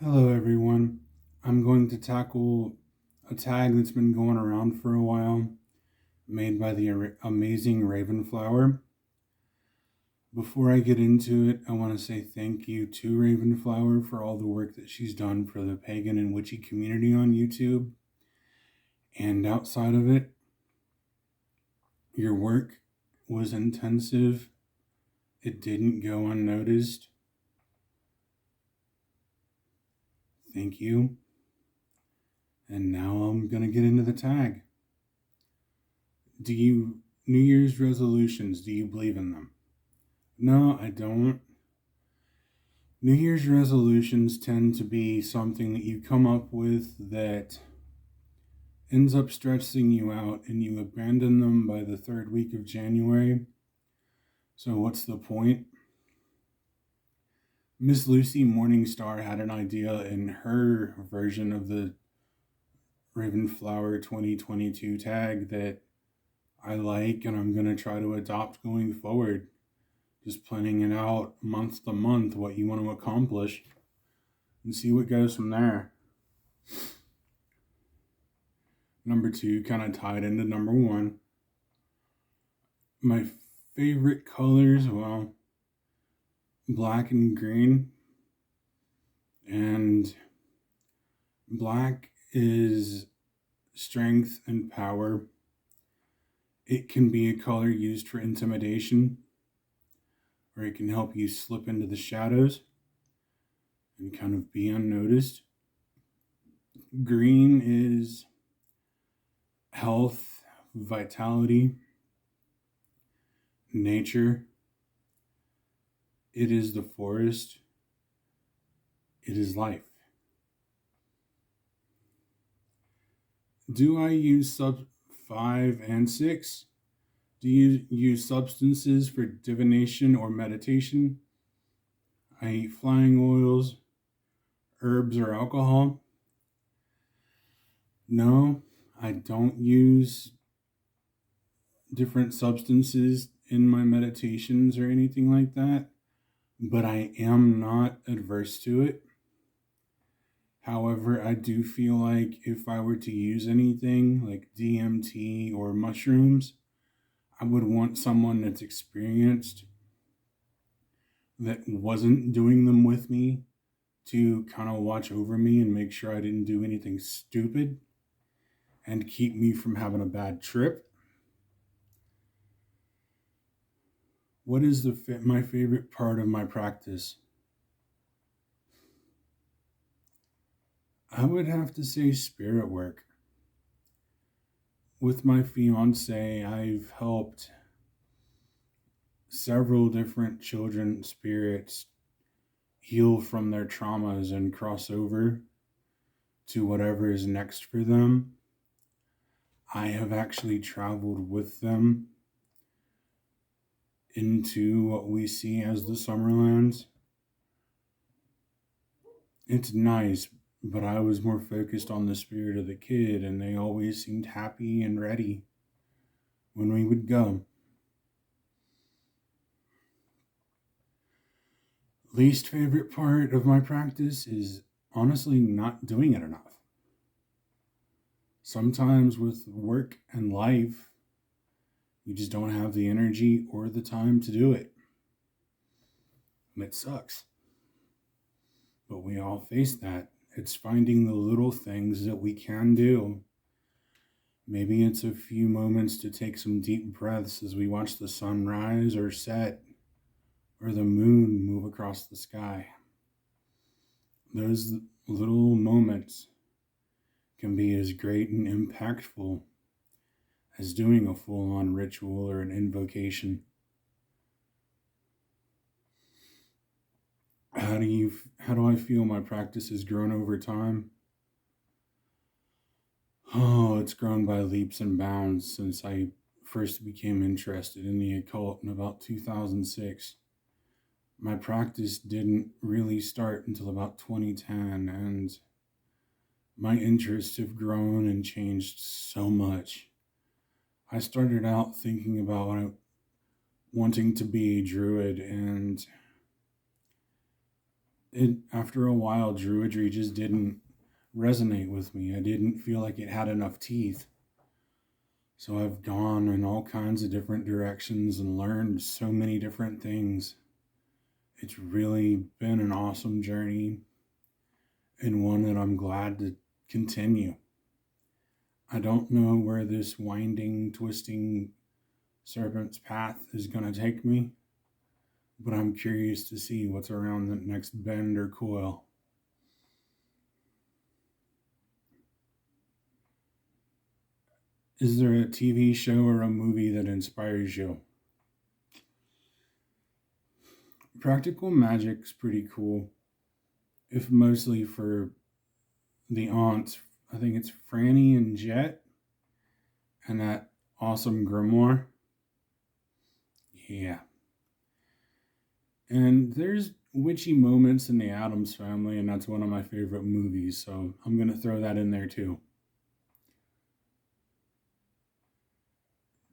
Hello, everyone. I'm going to tackle a tag that's been going around for a while, made by the amazing RavenFlower. Before I get into it, I want to say thank you to RavenFlower for all the work that she's done for the pagan and witchy community on YouTube. And outside of it, your work was intensive, it didn't go unnoticed. Thank you. And now I'm going to get into the tag. New Year's resolutions, do you believe in them? No, I don't. New Year's resolutions tend to be something that you come up with that ends up stressing you out and you abandon them by the third week of January. So, what's the point? Miss Lucy Morningstar had an idea in her version of the RavenFlower 2022 tag that I like and I'm going to try to adopt going forward. Just planning it out month to month what you want to accomplish and see what goes from there. Number two kind of tied into number one. My favorite colors, well, black and green. And black is strength and power. It can be a color used for intimidation, or it can help you slip into the shadows and kind of be unnoticed. Green is health, vitality, nature. It is the forest. It is life. Do I use sub 5 and 6? Do you use substances for divination or meditation? I eat flying oils, herbs, or alcohol. No, I don't use different substances in my meditations or anything like that, but I am not adverse to it. However, I do feel like if I were to use anything like DMT or mushrooms, I would want someone that's experienced that wasn't doing them with me to kind of watch over me and make sure I didn't do anything stupid and keep me from having a bad trip. What is my favorite part of my practice? I would have to say spirit work. With my fiance, I've helped several different children spirits heal from their traumas and cross over to whatever is next for them. I have actually traveled with them into what we see as the Summerlands. It's nice, but I was more focused on the spirit of the kid, and they always seemed happy and ready when we would go. Least favorite part of my practice is honestly not doing it enough. Sometimes with work and life, you just don't have the energy or the time to do it. And it sucks. But we all face that. It's finding the little things that we can do. Maybe it's a few moments to take some deep breaths as we watch the sun rise or set, or the moon move across the sky. Those little moments can be as great and impactful as doing a full-on ritual or an invocation. How do I feel my practice has grown over time? Oh, it's grown by leaps and bounds since I first became interested in the occult in about 2006. My practice didn't really start until about 2010, and my interests have grown and changed so much. I started out thinking about wanting to be a druid, and After a while, Druidry just didn't resonate with me. I didn't feel like it had enough teeth. So I've gone in all kinds of different directions and learned so many different things. It's really been an awesome journey and one that I'm glad to continue. I don't know where this winding, twisting serpent's path is going to take me, but I'm curious to see what's around the next bend or coil. Is there a TV show or a movie that inspires you? Practical Magic's pretty cool, if mostly for the aunts. I think it's Franny and Jet and that awesome grimoire. Yeah. And there's witchy moments in the Addams Family, and that's one of my favorite movies, so I'm going to throw that in there too.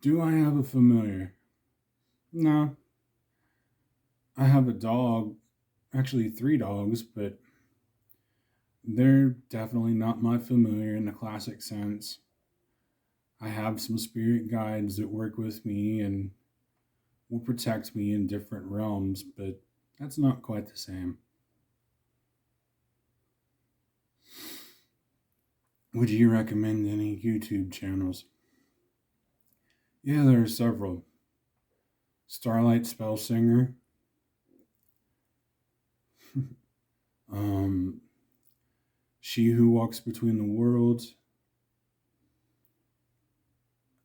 Do I have a familiar? No. I have a dog, actually 3 dogs, but they're definitely not my familiar in the classic sense. I have some spirit guides that work with me and will protect me in different realms, but that's not quite the same. Would you recommend any YouTube channels? Yeah, there are several. Starlight Spell Singer. She Who Walks Between the Worlds.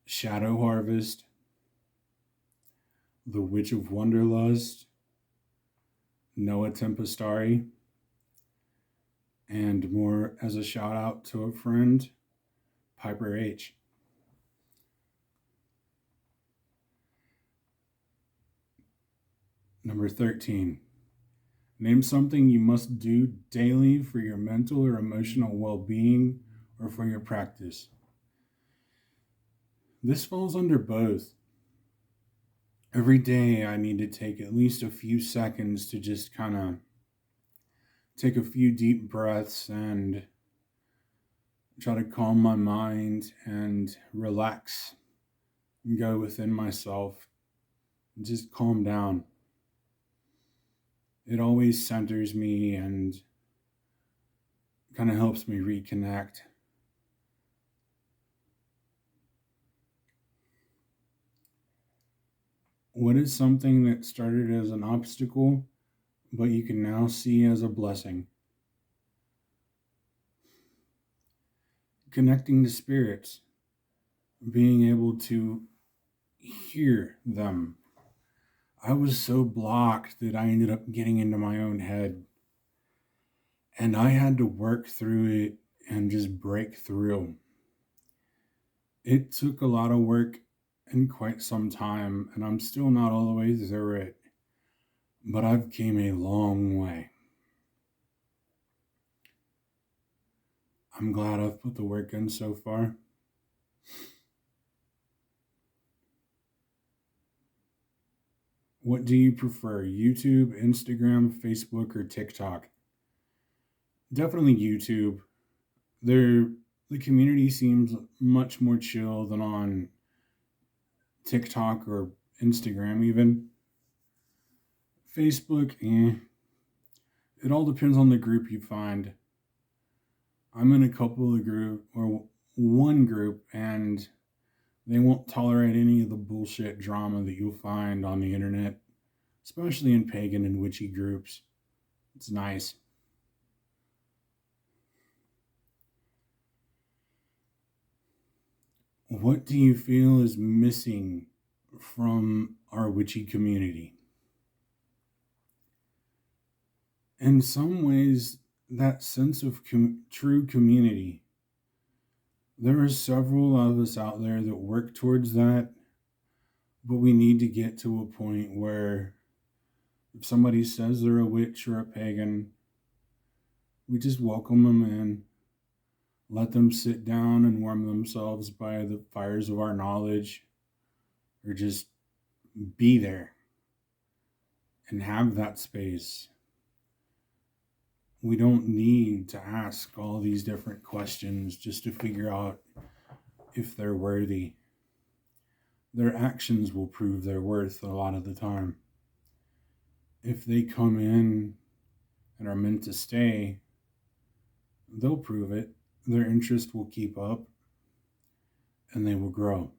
Shadow Harvest. The Witch of Wonderlust. Noah Tempestari. And more as a shout out to a friend, Piper H. Number 13. Name something you must do daily for your mental or emotional well-being or for your practice. This falls under both. Every day I need to take at least a few seconds to just kind of take a few deep breaths and try to calm my mind and relax and go within myself and just calm down. It always centers me and kind of helps me reconnect. What is something that started as an obstacle, but you can now see as a blessing? Connecting to spirits, being able to hear them. I was so blocked that I ended up getting into my own head. And I had to work through it and just break through. It took a lot of work and quite some time, and I'm still not all the way through it. But I've came a long way. I'm glad I've put the work in so far. What do you prefer, YouTube, Instagram, Facebook, or TikTok? Definitely YouTube. The community seems much more chill than on TikTok or Instagram even. Facebook, it all depends on the group you find. I'm in a couple of group or one group, and they won't tolerate any of the bullshit drama that you'll find on the internet, especially in pagan and witchy groups. It's nice. What do you feel is missing from our witchy community? In some ways, that sense of true community. There are several of us out there that work towards that, but we need to get to a point where if somebody says they're a witch or a pagan, we just welcome them in, let them sit down and warm themselves by the fires of our knowledge, or just be there and have that space. We don't need to ask all these different questions just to figure out if they're worthy. Their actions will prove their worth a lot of the time. If they come in and are meant to stay, they'll prove it. Their interest will keep up and they will grow.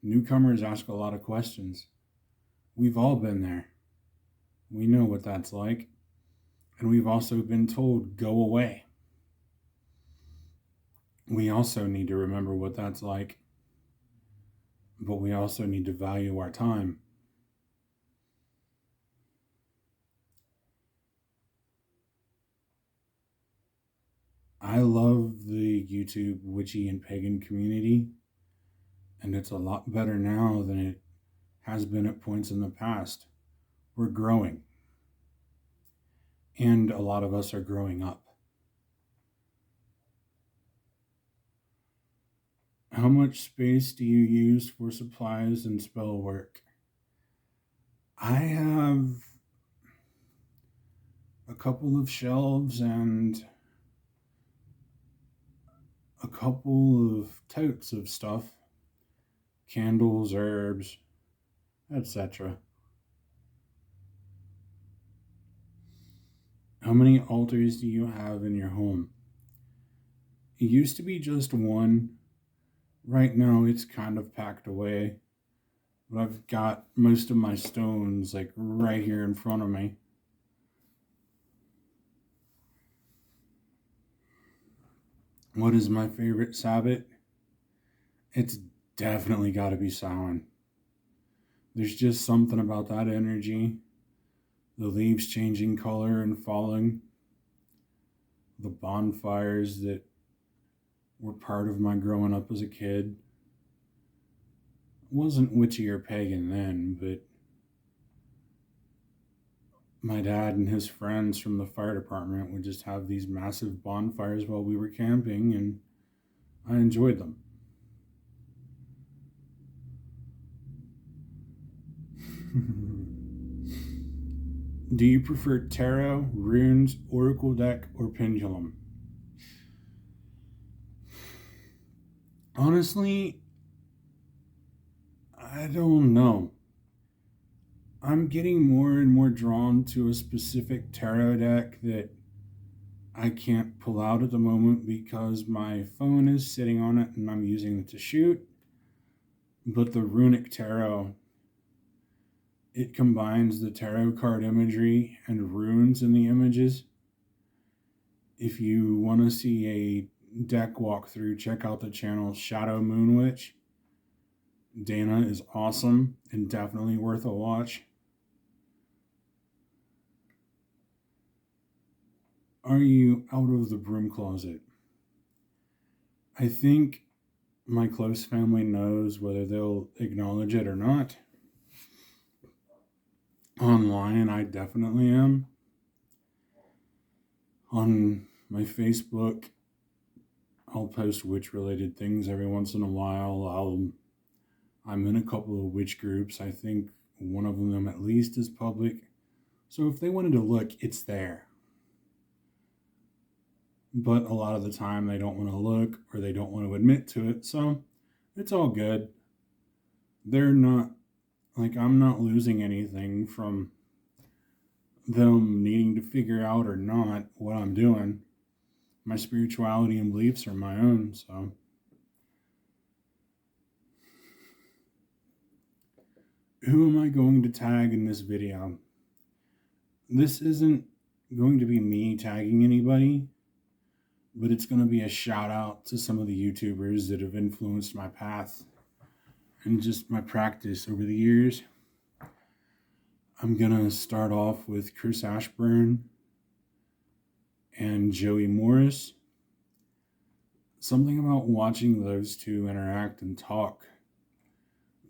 Newcomers ask a lot of questions. We've all been there. We know what that's like. And we've also been told, go away. We also need to remember what that's like. But we also need to value our time. I love the YouTube witchy and pagan community, and it's a lot better now than it has been at points in the past. We're growing, and a lot of us are growing up. How much space do you use for supplies and spell work? I have a couple of shelves and a couple of totes of stuff, candles, herbs, etc. How many altars do you have in your home? It used to be just one. Right now it's kind of packed away. But I've got most of my stones like right here in front of me. What is my favorite Sabbath? It's definitely got to be Samhain. There's just something about that energy. The leaves changing color and falling. The bonfires that were part of my growing up as a kid. It wasn't witchy or pagan then, but my dad and his friends from the fire department would just have these massive bonfires while we were camping, and I enjoyed them. Do you prefer tarot, runes, oracle deck, or pendulum? Honestly, I don't know. I'm getting more and more drawn to a specific tarot deck that I can't pull out at the moment because my phone is sitting on it and I'm using it to shoot. But the runic tarot, it combines the tarot card imagery and runes in the images. If you want to see a deck walkthrough, check out the channel Shadow Moon Witch. Dana is awesome and definitely worth a watch. Are you out of the broom closet? I think my close family knows whether they'll acknowledge it or not. Online, I definitely am. On my Facebook, I'll post witch-related things every once in a while. I'm in a couple of witch groups. I think one of them at least is public. So if they wanted to look, it's there. But a lot of the time they don't want to look or they don't want to admit to it. So it's all good. They're not, like, I'm not losing anything from them needing to figure out or not what I'm doing. My spirituality and beliefs are my own, so. Who am I going to tag in this video? This isn't going to be me tagging anybody, but it's going to be a shout out to some of the YouTubers that have influenced my path and just my practice over the years. I'm going to start off with Chris Ashburn and Joey Morris. Something about watching those two interact and talk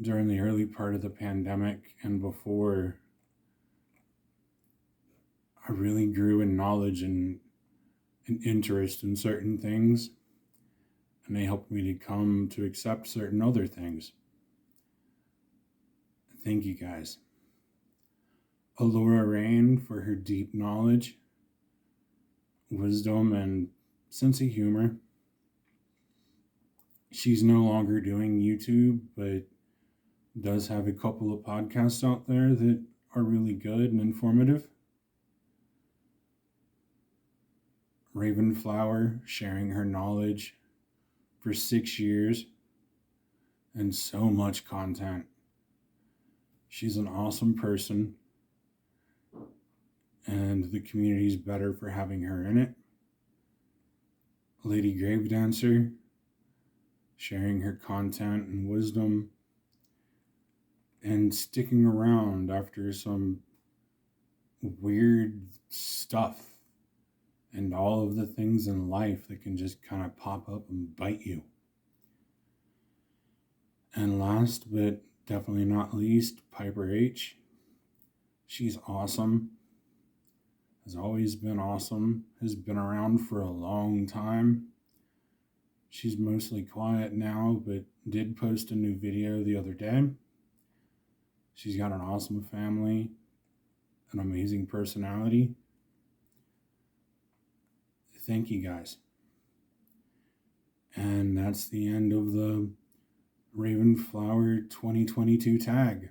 during the early part of the pandemic and before, I really grew in knowledge and an interest in certain things, and they helped me to come to accept certain other things. Thank you guys. Alora Rain for her deep knowledge, wisdom and sense of humor. She's no longer doing YouTube, but does have a couple of podcasts out there that are really good and informative. RavenFlower, sharing her knowledge for 6 years and so much content. She's an awesome person, and the community's better for having her in it. Lady Gravedancer, sharing her content and wisdom and sticking around after some weird stuff and all of the things in life that can just kind of pop up and bite you. And last but definitely not least, Piper H. She's awesome. Has always been awesome. Has been around for a long time. She's mostly quiet now, but did post a new video the other day. She's got an awesome family, an amazing personality. Thank you guys. And that's the end of the RavenFlower 2022 tag.